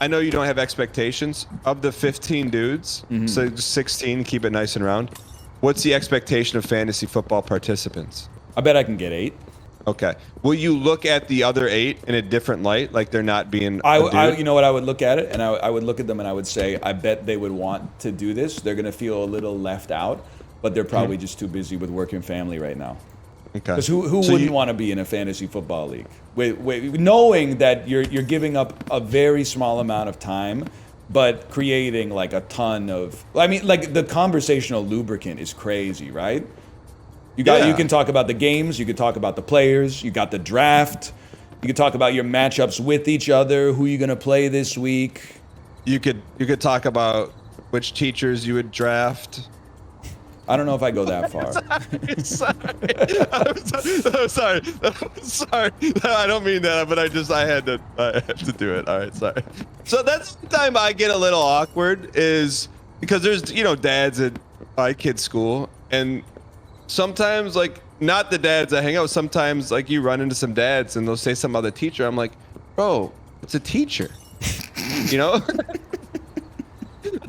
I know you don't have expectations of the 15 dudes, so just 16, keep it nice and round. What's the expectation of fantasy football participants? I bet I can get 8. Okay. Will you look at the other 8 in a different light, like they're not being? You know what? I would look at it, and I would look at them, and I would say, I bet they would want to do this. They're gonna feel a little left out, but they're probably just too busy with work and family right now. Okay. Because who wouldn't want to be in a fantasy football league? Knowing that you're giving up a very small amount of time, but creating like a ton of. I mean, like the conversational lubricant is crazy, right? You can talk about the games, you can talk about the players, you got the draft, you can talk about your matchups with each other, who you're gonna play this week. You could talk about which teachers you would draft. I don't know if I go that far. Sorry. I don't mean that, but I had to do it. All right, sorry. So that's the time I get a little awkward is because there's, dads at my kid's school, and sometimes, like, not the dads I hang out with, sometimes, like, you run into some dads and they'll say some other teacher. I'm like, bro, it's a teacher,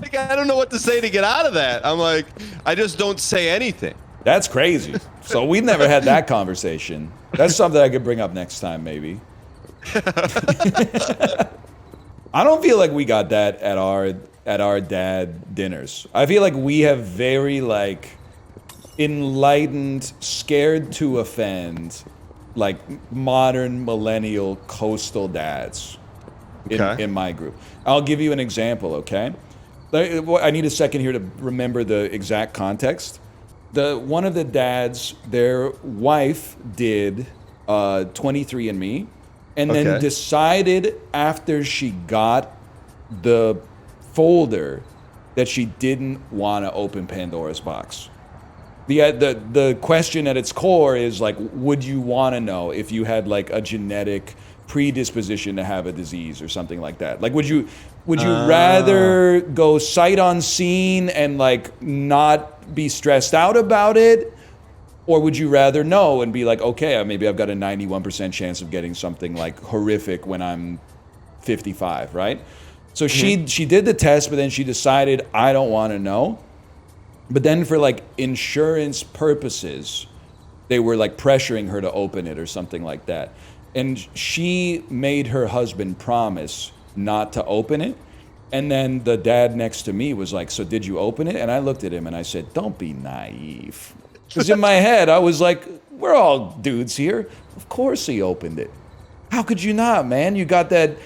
Like, I don't know what to say to get out of that. I'm like, I just don't say anything. That's crazy. So we've never had that conversation. That's something I could bring up next time, maybe. I don't feel like we got that at our dad dinners. I feel like we have very like enlightened, scared to offend, like modern millennial coastal dads in my group. I'll give you an example, okay? I need a second here to remember the exact context. One of the dads, their wife did 23andMe, and then decided after she got the folder that she didn't want to open Pandora's box. The question at its core is like, would you want to know if you had like a genetic predisposition to have a disease or something like that? Like, would you rather go sight unseen and like not be stressed out about it, or would you rather know and be like, okay, maybe I've got a 91% chance of getting something like horrific when I'm 55, right? So she did the test, but then she decided, I don't want to know. But then for like insurance purposes, they were like pressuring her to open it or something like that. And she made her husband promise not to open it. And then the dad next to me was like, so did you open it? And I looked at him and I said, don't be naive. Because in my head, I was like, we're all dudes here. Of course he opened it. How could you not, man? You got that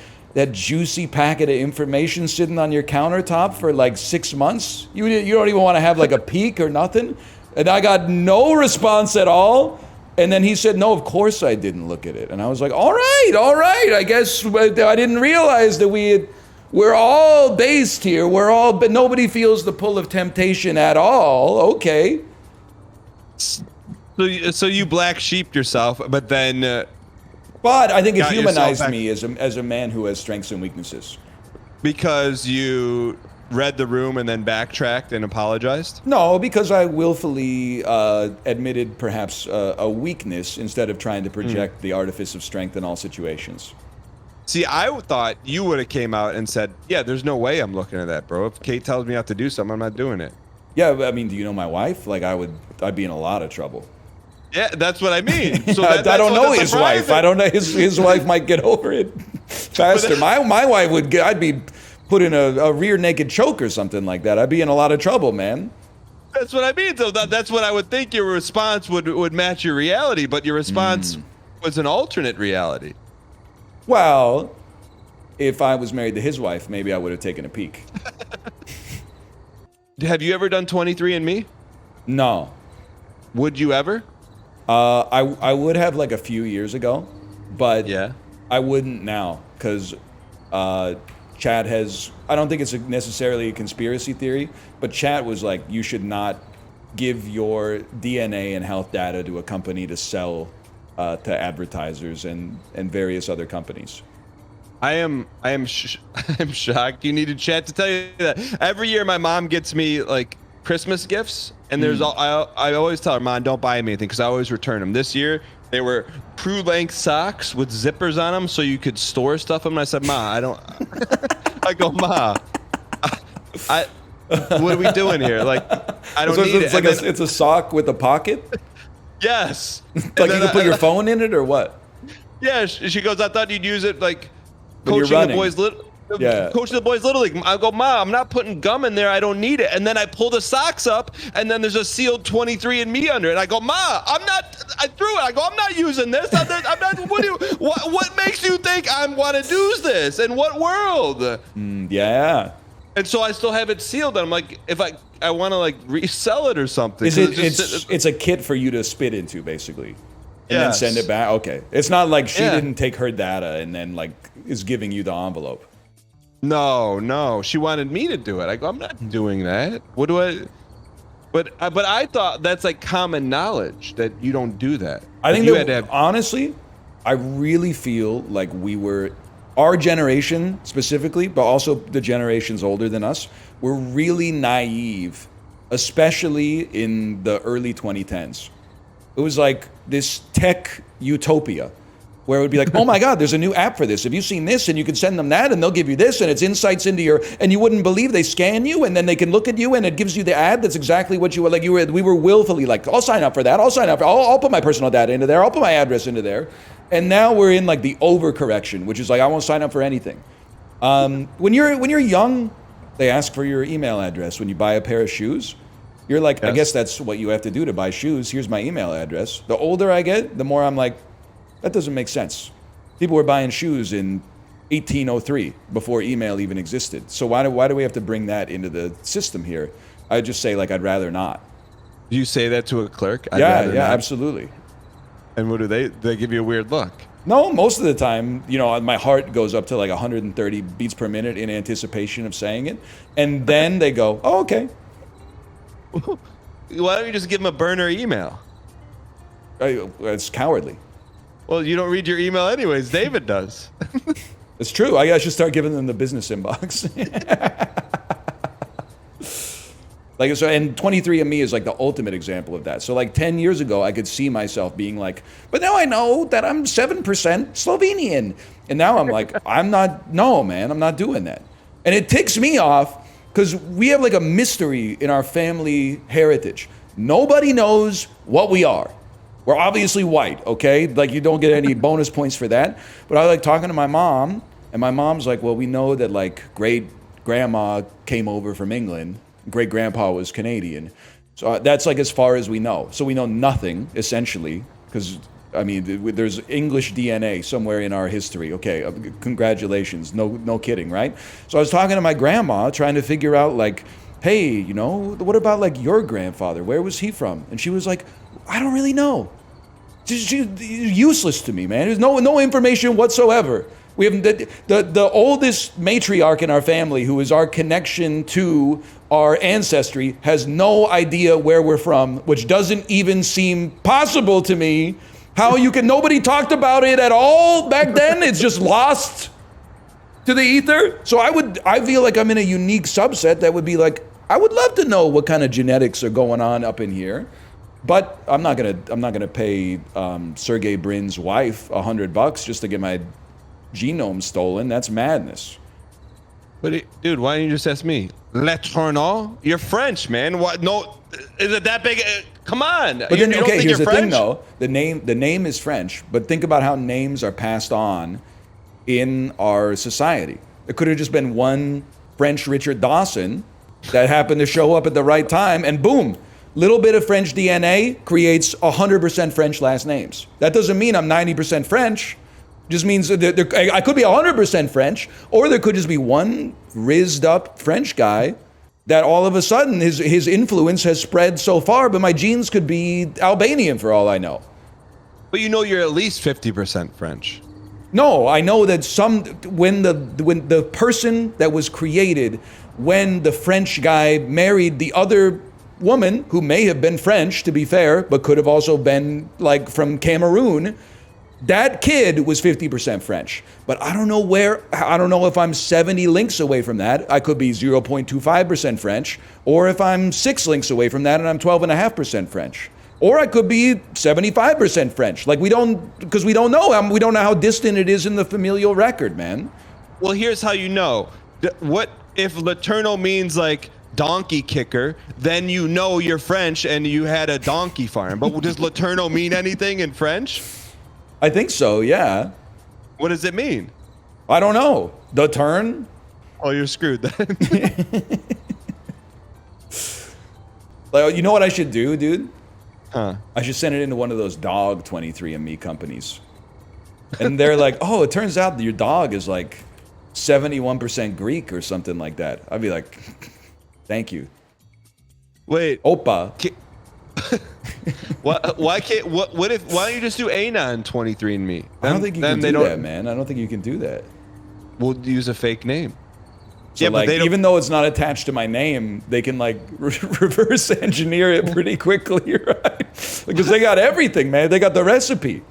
juicy packet of information sitting on your countertop for like 6 months. You don't even want to have like a peek or nothing. And I got no response at all. And then he said, no, of course I didn't look at it. And I was like, all right. I guess I didn't realize that we're all based here. But nobody feels the pull of temptation at all. Okay. So you black sheeped yourself, but then... but I think it humanized me as a man who has strengths and weaknesses. Because you read the room and then backtracked and apologized? No, because I willfully admitted perhaps a weakness instead of trying to project the artifice of strength in all situations. See, I thought you would have came out and said, yeah, there's no way I'm looking at that, bro. If Kate tells me not to do something, I'm not doing it. Yeah, I mean, do you know my wife? Like, I'd be in a lot of trouble. Yeah, that's what I mean. So I don't know his wife. I don't know his wife might get over it faster. My wife I'd be put in a rear naked choke or something like that. I'd be in a lot of trouble, man. That's what I mean. So that's what I would think your response would match your reality, but your response was an alternate reality. Well, if I was married to his wife, maybe I would have taken a peek. Have you ever done 23andMe? No. Would you ever? I would have like a few years ago, but yeah, I wouldn't now because Chad has. I don't think it's necessarily a conspiracy theory, but Chad was like, you should not give your DNA and health data to a company to sell to advertisers and various other companies. I am shocked. You needed Chad to tell you that. Every year, my mom gets me like Christmas gifts, and there's I always tell her, Mom, don't buy me anything because I always return them. This year they were crew length socks with zippers on them so you could store stuff in them. I said, Ma, I don't I go, Ma, I what are we doing here? Like, I don't So need it's it. like it's a sock with a pocket? Yes. Like you can put your phone in it or what? Yeah, she goes, I thought you'd use it like When you're coaching the running. boys Yeah. coaching the boys little league. I go, Ma, I'm not putting gum in there. I don't need it. And then I pull the socks up, and then there's a sealed 23andMe under it. I go, Ma, I threw it. I go, I'm not using this. I'm not. What makes you think I want to use this? In what world? Yeah. And so I still have it sealed. And I'm like, if I want to like resell it or something. It's a kit for you to spit into, basically. And then send it back. Okay. It's not like she didn't take her data and then like is giving you the envelope. No. She wanted me to do it. I go, I'm not doing that. What do I? But I thought that's like common knowledge that you don't do that. I think you that, had to have. honestly, I really feel like we were, our generation specifically, but also the generations older than us, were really naive, especially in the early 2010s. It was like this tech utopia where it would be like, oh my God, there's a new app for this. Have you seen this? And you can send them that and they'll give you this and it's insights into your, and you wouldn't believe they scan you and then they can look at you and it gives you the ad that's exactly what you were like. We were willfully like, I'll sign up for that. I'll put my personal data into there. I'll put my address into there. And now we're in like the overcorrection, which is like, I won't sign up for anything. When you're young, they ask for your email address when you buy a pair of shoes. You're like, I guess that's what you have to do to buy shoes. Here's my email address. The older I get, the more I'm like, that doesn't make sense. People were buying shoes in 1803 before email even existed. So why do we have to bring that into the system here? I just say like, I'd rather not. Do you say that to a clerk? Yeah, absolutely. And what do they give you a weird look? No, most of the time, my heart goes up to like 130 beats per minute in anticipation of saying it. And then they go, oh, okay. Why don't you just give them a burner email? It's cowardly. Well, you don't read your email anyways. David does. It's true. I should start giving them the business inbox. Like, so, and 23andMe is like the ultimate example of that. So like 10 years ago, I could see myself being like, but now I know that I'm 7% Slovenian. And now I'm like, I'm not doing that. And it ticks me off because we have like a mystery in our family heritage. Nobody knows what we are. We're obviously white, okay? Like you don't get any bonus points for that. But I like talking to my mom, and my mom's like, well, we know that like great grandma came over from England. Great grandpa was Canadian. So that's like as far as we know. So we know nothing, essentially, because I mean, there's English DNA somewhere in our history. Okay, congratulations. No kidding, right? So I was talking to my grandma, trying to figure out like, hey, what about like your grandfather? Where was he from? And she was like, I don't really know. She's useless to me, man. There's no information whatsoever. We have the oldest matriarch in our family, who is our connection to our ancestry, has no idea where we're from, which doesn't even seem possible to me. How nobody talked about it at all back then. It's just lost to the ether. So I feel like I'm in a unique subset that would be like, I would love to know what kind of genetics are going on up in here. But I'm not gonna pay Sergey Brin's wife $100 just to get my genome stolen. That's madness. But dude, why don't you just ask me? Le Tourneau? You're French, man. What? No, is it that big? Come on. But then, okay, here's the thing, though. The name is French, but think about how names are passed on in our society. It could have just been one French Richard Dawson that happened to show up at the right time, and boom. Little bit of French DNA creates 100% French last names. That doesn't mean I'm 90% French. Just means that I could be 100% French, or there could just be one rizzed up French guy that all of a sudden his influence has spread so far, but my genes could be Albanian for all I know. But you're at least 50% French. No, I know that when the person that was created, when the French guy married the other woman, who may have been French, to be fair, but could have also been like from Cameroon, that kid was 50% French. But I don't know if I'm 70 links away from that. I could be 0.25% French, or if I'm 6 links away from that and I'm 12.5% French. Or I could be 75% French. Like we don't know. We don't know how distant it is in the familial record, man. Well, here's how you know. What if Laterno means like donkey kicker? Then you know you're French and you had a donkey farm. But does Laterno mean anything in French? I think so, yeah. What does it mean? I don't know. The turn? Oh, you're screwed then. Like, you know what I should do, dude? Huh. I should send it into one of those dog 23andMe companies. And they're like, oh, it turns out that your dog is like 71% Greek or something like that. I'd be like, thank you. Wait. Opa. Why can't? What if? Why don't you just do Anon 23andMe? I don't think you can do that, man. I don't think you can do that. We'll use a fake name. So yeah, like, but even though it's not attached to my name, they can like reverse engineer it pretty quickly, right? Because they got everything, man. They got the recipe.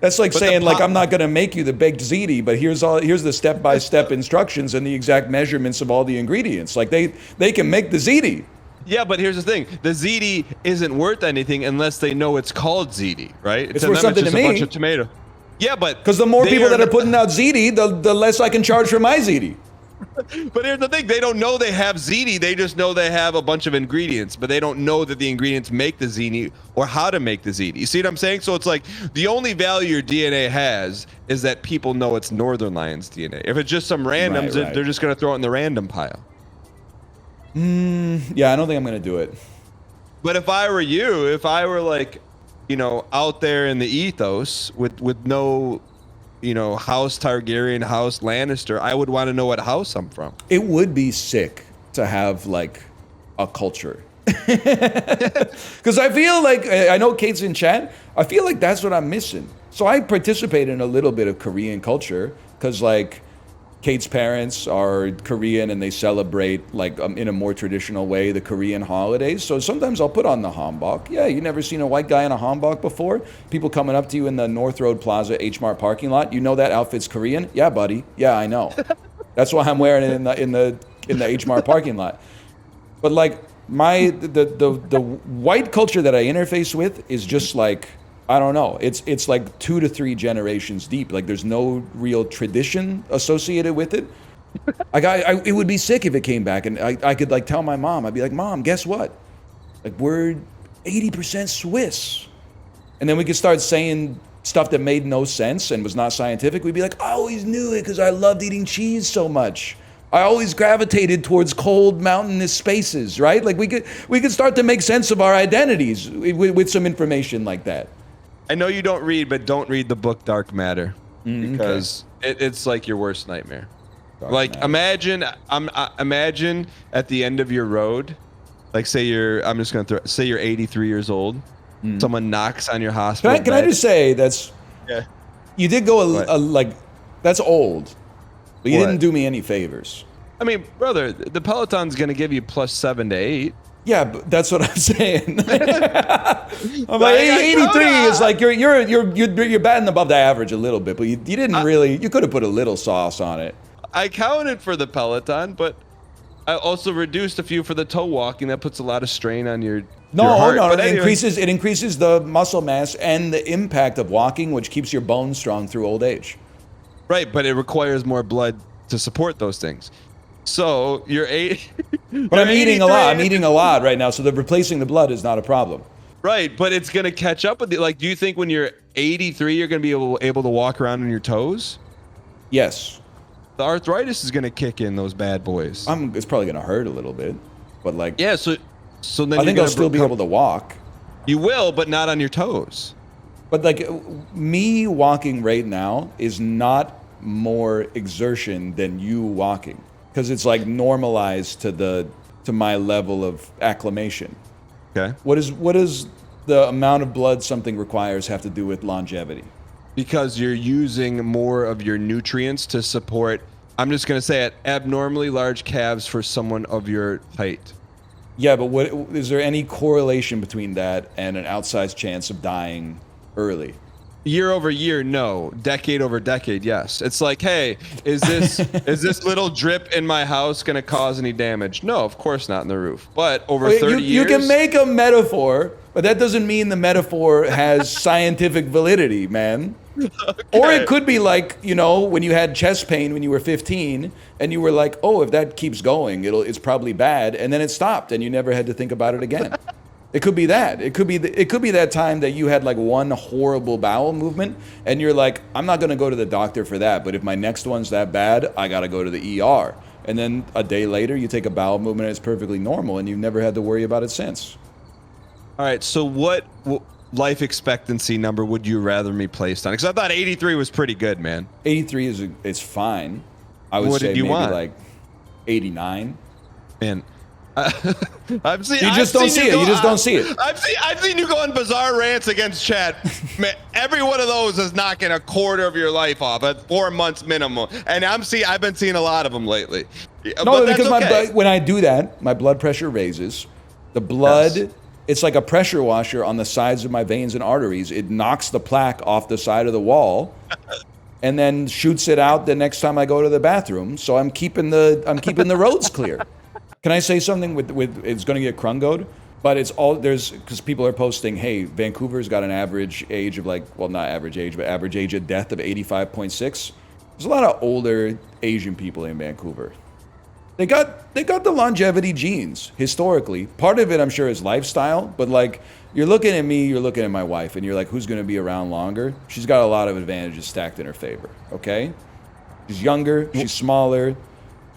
That's like saying, like, I'm not gonna make you the baked ziti, but here's the step-by-step instructions and the exact measurements of all the ingredients. Like they can make the ziti. Yeah, but here's the thing: the ziti isn't worth anything unless they know it's called ziti, right? It's worth something to me. A bunch of tomato. Yeah, but because the more people that are putting out ziti, the less I can charge for my ziti. But here's the thing: they don't know they have ziti. They just know they have a bunch of ingredients, but they don't know that the ingredients make the ziti or how to make the ziti. You see what I'm saying? So it's like the only value your DNA has is that people know it's Northernlion's DNA. If it's just some randoms, they're just going to throw it in the random pile. Yeah, I don't think I'm going to do it. But if I were you, if I were like, you know, out there in the ethos with no, you know, House Targaryen, House Lannister, I would want to know what house I'm from. It would be sick to have like a culture. Because I feel like, I know Kate's in chat, I feel like that's what I'm missing. So I participate in a little bit of Korean culture because like Kate's parents are Korean and they celebrate like in a more traditional way the Korean holidays. So sometimes I'll put on the hanbok. Yeah, you never seen a white guy in a hanbok before? People coming up to you in the North Road Plaza H Mart parking lot. You know that outfit's Korean? Yeah, buddy. Yeah, I know. That's why I'm wearing it in the H Mart parking lot. But like the white culture that I interface with is just like, I don't know. It's like 2 to 3 generations deep. Like there's no real tradition associated with it. Like it would be sick if it came back and I could like tell my mom. I'd be like, Mom, guess what? Like we're 80% Swiss, and then we could start saying stuff that made no sense and was not scientific. We'd be like, I always knew it because I loved eating cheese so much. I always gravitated towards cold mountainous spaces, right? Like we could start to make sense of our identities with some information like that. I know you don't read, but don't read the book Dark Matter because it's like your worst nightmare. Like imagine at the end of your road, like say you're 83 years old, someone knocks on your hospital. Can I just say you did go like that's old, but you didn't do me any favors. I mean, brother, the Peloton's gonna give you +7 to 8. Yeah, but that's what I'm saying. I'm like 83 is like you're batting above the average a little bit, but you didn't really. You could have put a little sauce on it. I counted for the Peloton, but I also reduced a few for the toe walking. That puts a lot of strain on your heart. No. But It increases the muscle mass and the impact of walking, which keeps your bones strong through old age. Right, but it requires more blood to support those things. So you're 8. But I'm eating a lot. I'm eating a lot right now, so replacing the blood is not a problem. Right, but it's gonna catch up with you. Like, do you think when you're 83, you're gonna be able to walk around on your toes? Yes. The arthritis is gonna kick in those bad boys. It's probably gonna hurt a little bit, but like yeah. So then I think I'll still be able to walk. You will, but not on your toes. But like me walking right now is not more exertion than you walking. Because it's like normalized to my level of acclimation. Okay. What does the amount of blood something requires have to do with longevity? Because you're using more of your nutrients to support, I'm just gonna say it, abnormally large calves for someone of your height. Yeah, but is there any correlation between that and an outsized chance of dying early? Year over year, no. Decade over decade, yes. It's like, hey, is this little drip in my house going to cause any damage? No, of course not in the roof. But over 30 years... You can make a metaphor, but that doesn't mean the metaphor has scientific validity, man. Or it could be like, you know, when you had chest pain when you were 15 and you were like, oh, if that keeps going, it's probably bad. And then it stopped and you never had to think about it again. It could be that. It could be that time that you had like one horrible bowel movement and you're like, I'm not going to go to the doctor for that. But if my next one's that bad, I got to go to the ER. And then a day later, you take a bowel movement and it's perfectly normal and you've never had to worry about it since. All right. So what life expectancy number would you rather me placed on? Because I thought 83 was pretty good, man. 83 is fine. I would say maybe like 89. Man. I've seen. You just don't see it. You just don't see it. I've seen you go on bizarre rants against chat. Man, every one of those is knocking a quarter of your life off at 4 months minimum. And I've been seeing a lot of them lately. No, but because okay. when I do that, my blood pressure raises. The blood, yes. It's like a pressure washer on the sides of my veins and arteries. It knocks the plaque off the side of the wall, and then shoots it out the next time I go to the bathroom. So I'm keeping the roads clear. Can I say something with it's going to get crungoed, but it's all because people are posting, hey, Vancouver's got an average age of like, well, not average age, but average age of death of 85.6. There's a lot of older Asian people in Vancouver. They got the longevity genes historically. Part of it, I'm sure, is lifestyle, but like you're looking at me, you're looking at my wife, and you're like, who's going to be around longer? She's got a lot of advantages stacked in her favor. Okay, she's younger, she's smaller,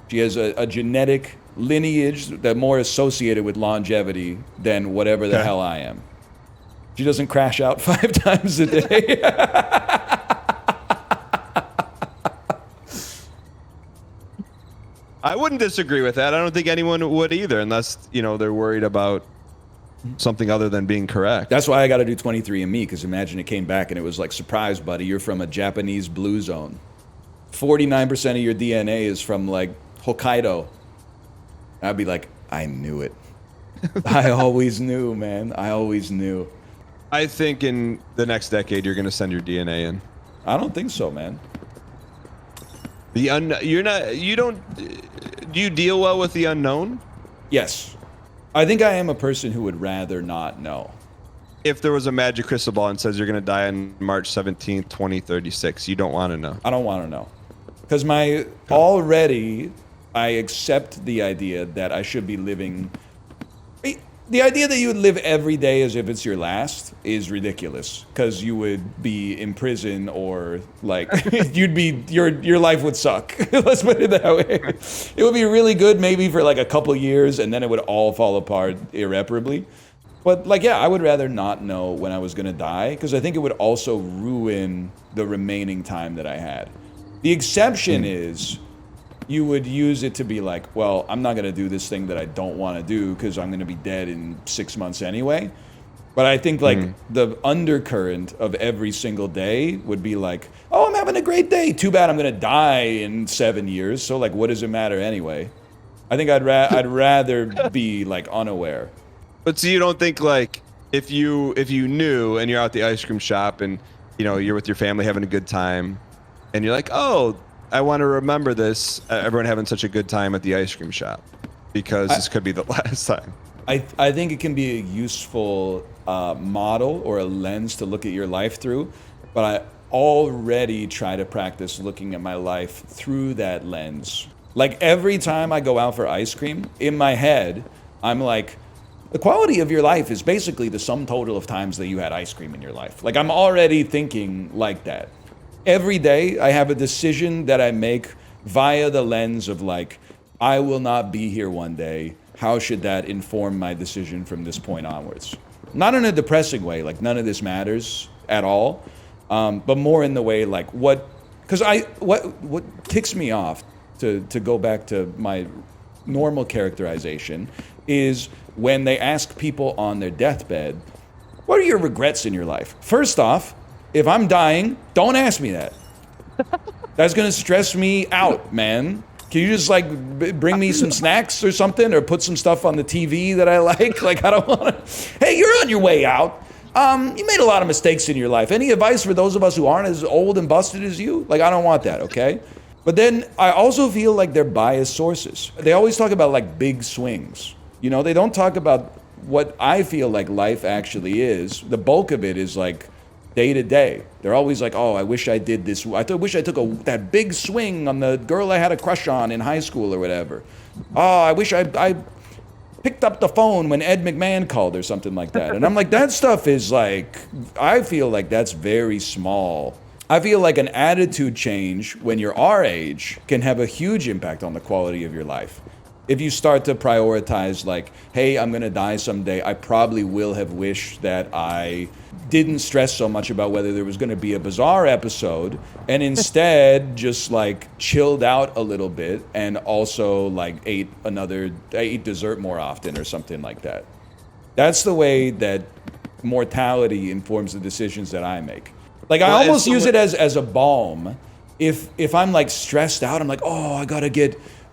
she has a genetic lineage that more associated with longevity than whatever the hell I am. She doesn't crash out 5 times a day. I wouldn't disagree with that. I don't think anyone would either, unless they're worried about something other than being correct. That's why I got to do 23andMe, because imagine it came back and it was like, surprise, buddy, you're from a Japanese blue zone. 49% of your DNA is from like Hokkaido. I'd be like, I knew it. I always knew, man. I always knew. I think in the next decade you're going to send your DNA in. I don't think so, man. Do you deal well with the unknown? Yes. I think I am a person who would rather not know. If there was a magic crystal ball and says you're going to die on March 17th, 2036, you don't want to know. I don't want to know. Because already I accept the idea that I should be living. The idea that you would live every day as if it's your last is ridiculous, because you would be in prison or like your life would suck. Let's put it that way. It would be really good maybe for like a couple years and then it would all fall apart irreparably. But like, yeah, I would rather not know when I was going to die, because I think it would also ruin the remaining time that I had. The exception is you would use it to be like, well, I'm not going to do this thing that I don't want to do because I'm going to be dead in 6 months anyway. But I think like the undercurrent of every single day would be like, oh, I'm having a great day. Too bad I'm going to die in 7 years. So like, what does it matter anyway? I think I'd rather be like unaware. But so you don't think like if you knew and you're out the ice cream shop and you're with your family having a good time and you're like, oh, I want to remember this, everyone having such a good time at the ice cream shop, because this could be the last time. I think it can be a useful model or a lens to look at your life through, but I already try to practice looking at my life through that lens. Like every time I go out for ice cream, in my head, I'm like, the quality of your life is basically the sum total of times that you had ice cream in your life. Like I'm already thinking like that. Every day I have a decision that I make via the lens of like, I will not be here one day. How should that inform my decision from this point onwards? Not in a depressing way, like none of this matters at all, but more in the way like what ticks me off, to go back to my normal characterization, is when they ask people on their deathbed, what are your regrets in your life? First off, if I'm dying, don't ask me that. That's going to stress me out, man. Can you just like bring me some snacks or something, or put some stuff on the TV that I like? Like, I don't want to. Hey, you're on your way out. You made a lot of mistakes in your life. Any advice for those of us who aren't as old and busted as you? Like, I don't want that, okay? But then I also feel like they're biased sources. They always talk about like big swings. They don't talk about what I feel like life actually is. The bulk of it is like day to day. They're always like, oh, I wish I did this. I wish I took that big swing on the girl I had a crush on in high school or whatever. Oh, I wish I picked up the phone when Ed McMahon called or something like that. And I'm like, that stuff is like, I feel like that's very small. I feel like an attitude change when you're our age can have a huge impact on the quality of your life. If you start to prioritize like, hey, I'm gonna die someday, I probably will have wished that I didn't stress so much about whether there was gonna be a bizarre episode, and instead just like chilled out a little bit and also like ate dessert more often or something like that. That's the way that mortality informs the decisions that I make. Like I almost use it as a balm. If I'm like stressed out, I'm like, oh,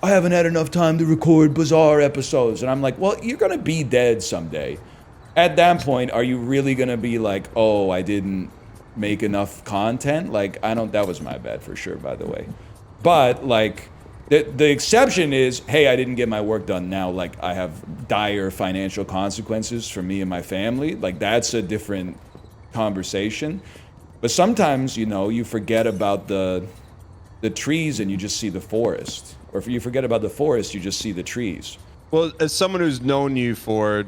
I haven't had enough time to record bizarre episodes. And I'm like, well, you're gonna be dead someday. At that point, are you really gonna be like, oh, I didn't make enough content? Like, that was my bad for sure, by the way. But like, the exception is, hey, I didn't get my work done. Now, like, I have dire financial consequences for me and my family. Like, that's a different conversation. But sometimes, you forget about the trees and you just see the forest. Or if you forget about the forest, you just see the trees. Well, as someone who's known you for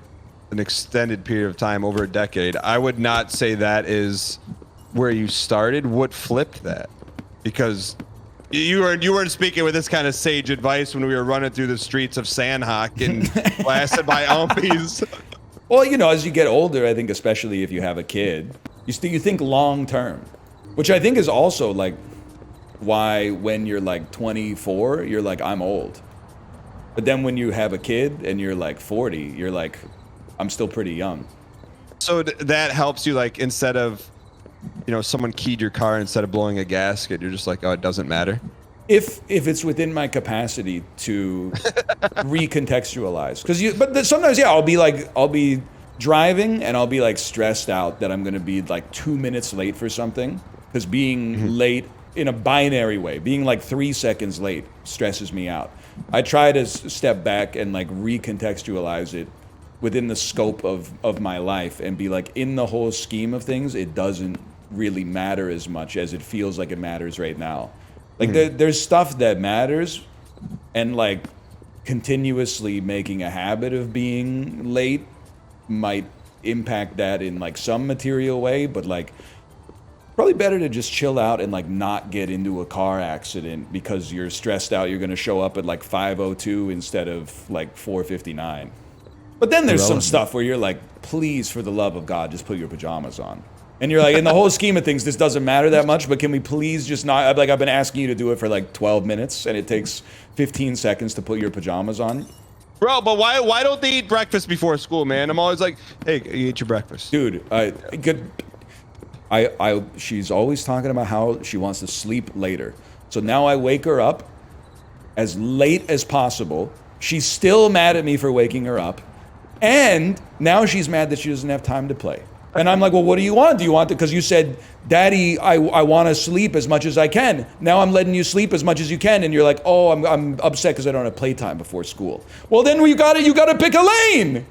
an extended period of time, over a decade, I would not say that is where you started. What flipped that? Because you weren't speaking with this kind of sage advice when we were running through the streets of Sandhawk and blasted by Umpies. Well, as you get older, I think especially if you have a kid, you think long term, which I think is also like why when you're like 24, you're like, I'm old. But then when you have a kid and you're like 40, you're like, I'm still pretty young. So that helps you, like, instead of, someone keyed your car, instead of blowing a gasket, you're just like, oh, it doesn't matter. If it's within my capacity to recontextualize, but sometimes, yeah, I'll be driving and I'll be like stressed out that I'm gonna be like 2 minutes late for something, because being late in a binary way, being like 3 seconds late stresses me out. I try to step back and like recontextualize it within the scope of my life and be like, in the whole scheme of things, it doesn't really matter as much as it feels like it matters right now. Like there's stuff that matters, and like continuously making a habit of being late might impact that in like some material way, but like probably better to just chill out and like not get into a car accident because you're stressed out you're going to show up at like 5:02 instead of like 4:59. But then there's some stuff where you're like, please, for the love of God, just put your pajamas on. And you're like, in the whole scheme of things, this doesn't matter that much, but can we please just not, like, I've been asking you to do it for like 12 minutes and it takes 15 seconds to put your pajamas on. Bro, but why don't they eat breakfast before school, man? I'm always like, hey, you eat your breakfast. Dude, she's always talking about how she wants to sleep later. So now I wake her up as late as possible. She's still mad at me for waking her up. And now she's mad that she doesn't have time to play. And I'm like, well, what do you want? Do you want it? Because you said, Daddy, I want to sleep as much as I can. Now I'm letting you sleep as much as you can. And you're like, oh, I'm upset because I don't have playtime before school. Well, then you gotta pick a lane.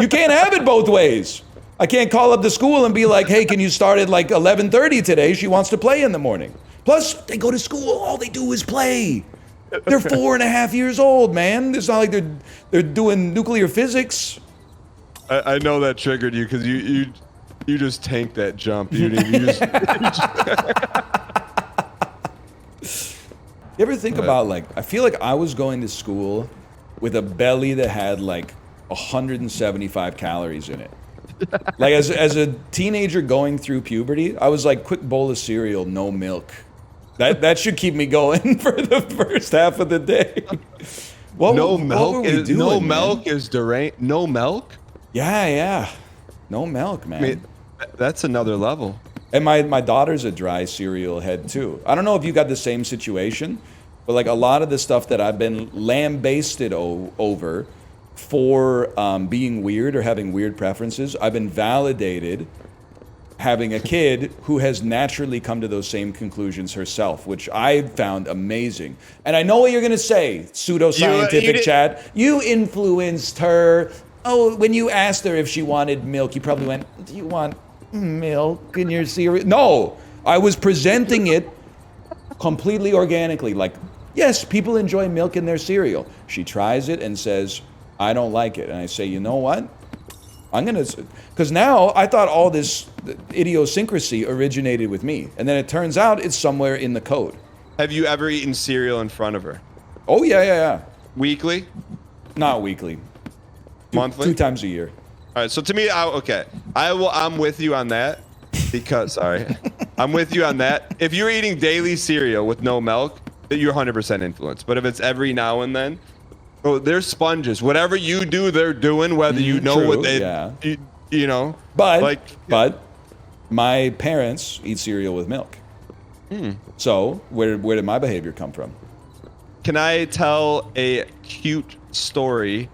You can't have it both ways. I can't call up the school and be like, hey, can you start at like 11:30 today? She wants to play in the morning. Plus, they go to school, all they do is play. They're 4.5 years old, man. It's not like they're doing nuclear physics. I know that triggered you because you just tanked that jump. You ever think about, like, I feel like I was going to school with a belly that had like 175 calories in it. Like as a teenager going through puberty, I was like, quick bowl of cereal, no milk. That should keep me going for the first half of the day. No milk is deranged. No milk? Yeah. No milk, man. I mean, that's another level. And my daughter's a dry cereal head too. I don't know if you got the same situation, but like a lot of the stuff that I've been lambasted over for being weird or having weird preferences, I've been validated having a kid who has naturally come to those same conclusions herself, which I found amazing. And I know what you're going to say, pseudoscientific chat. You influenced her. Oh, when you asked her if she wanted milk, you probably went, do you want milk in your cereal. No, I was presenting it completely organically. Like, yes, people enjoy milk in their cereal. She tries it and says, I don't like it. And I say, you know what? I'm going to, because now I thought all this idiosyncrasy originated with me. And then it turns out it's somewhere in the code. Have you ever eaten cereal in front of her? Oh, yeah. Weekly? Not weekly. Monthly? 2 times a year. All right, so to me, I'm with you on that because, I'm with you on that. If you're eating daily cereal with no milk, you're 100% influenced. But if it's every now and then, they're sponges. Whatever you do, they're doing, whether you know true, what they, yeah. you know. But my parents eat cereal with milk. So where did my behavior come from? Can I tell a cute story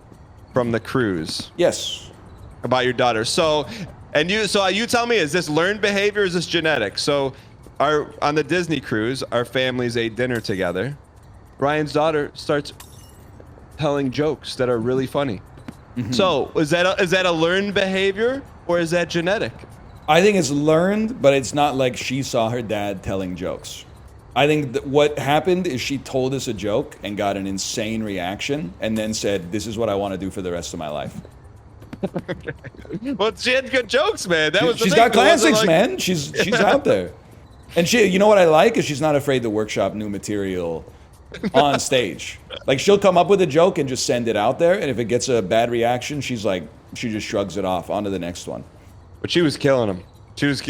from the cruise? Yes. About your daughter. So you tell me, is this learned behavior or is this genetic? So on the Disney cruise, our families ate dinner together. Ryan's daughter starts telling jokes that are really funny. So is that a learned behavior or is that genetic? I think it's learned, but it's not like she saw her dad telling jokes. I think that what happened is she told us a joke and got an insane reaction and then said, this is what I want to do for the rest of my life. Well, she had good jokes, man. She's got classics, man. She's out there. And you know what I like is she's not afraid to workshop new material on stage. Like, she'll come up with a joke and just send it out there, and if it gets a bad reaction, she just shrugs it off. On to the next one. But she was killing them. She's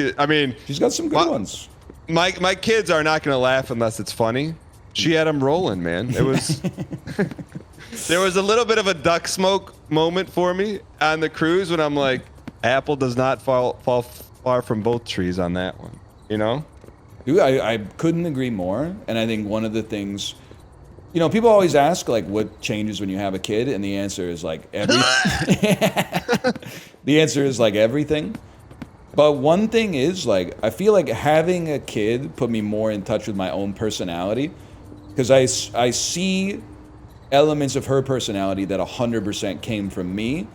got some good ones. My kids are not gonna laugh unless it's funny. She had them rolling, man. It was there was a little bit of a duck smoke moment for me on the cruise when I'm like, apple does not fall far from both trees on that one, you know? Dude, I couldn't agree more. And I think one of the things, people always ask, like, what changes when you have a kid? And the answer is, like, everything. The answer is, like, everything. But one thing is, like, I feel like having a kid put me more in touch with my own personality. Because I see elements of her personality that 100% came from me.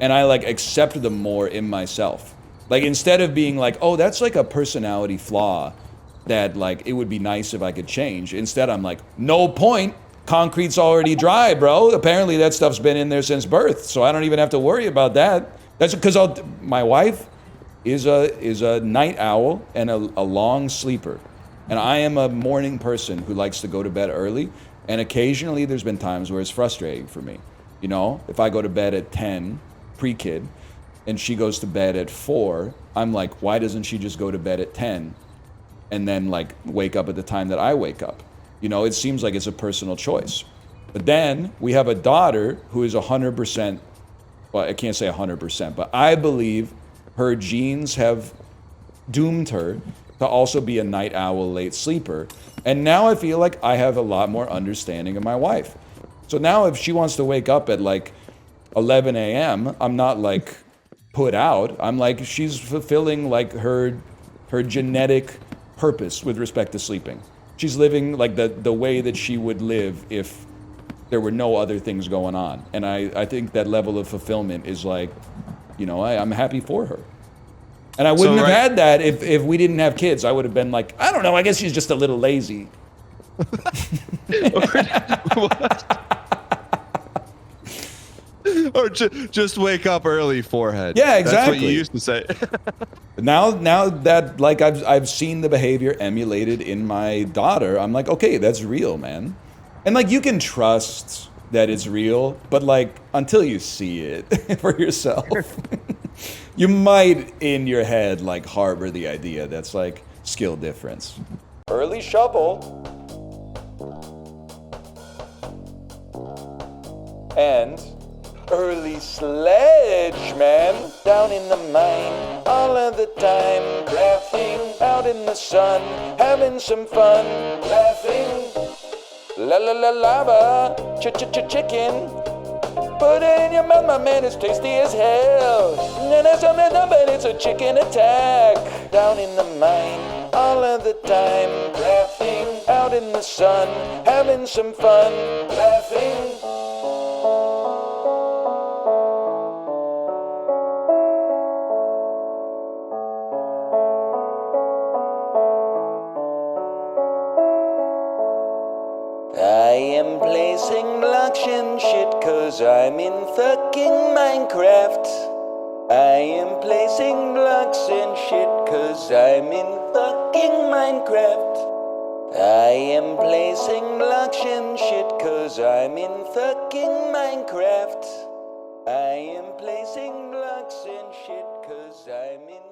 And I, like, accept them more in myself. Like, instead of being like, oh, that's, like, a personality flaw that, like, it would be nice if I could change. Instead, I'm like, no point. Concrete's already dry, bro. Apparently that stuff's been in there since birth, so I don't even have to worry about that. That's because my wife is a night owl and a long sleeper. And I am a morning person who likes to go to bed early. And occasionally there's been times where it's frustrating for me. If I go to bed at 10, pre-kid, and she goes to bed at 4, I'm like, why doesn't she just go to bed at 10? And then, like, wake up at the time that I wake up. It seems like it's a personal choice. But then we have a daughter who is 100%, well, I can't say 100%, but I believe her genes have doomed her to also be a night owl, late sleeper. And now I feel like I have a lot more understanding of my wife. So now if she wants to wake up at, like, 11 a.m., I'm not, like, put out. I'm like, she's fulfilling, like, her genetic purpose with respect to sleeping. She's living like the way that she would live if there were no other things going on. And I think that level of fulfillment is like, I'm happy for her. And I wouldn't have had that if we didn't have kids. I would have been like, I don't know, I guess she's just a little lazy. Or just wake up early, forehead. Yeah, exactly. That's what you used to say. Now that, like, I've seen the behavior emulated in my daughter, I'm like, okay, that's real, man. And, like, you can trust that it's real, but, like, until you see it for yourself, you might in your head, like, harbor the idea that's, like, skill difference. Early shovel. And early sledge, man. Down in the mine, all of the time. Laughing out in the sun, having some fun. Laughing, la la la lava, chicken. Put it in your mouth, my man, it's tasty as hell. And it's something dumb, but it's a chicken attack. Down in the mine, all of the time. Laughing out in the sun, having some fun. Laughing. cause I'm in fucking Minecraft. I am placing blocks and shit cause I'm in fucking Minecraft. I am placing blocks and shit cause I'm in fucking Minecraft. I am placing blocks and shit cause I'm in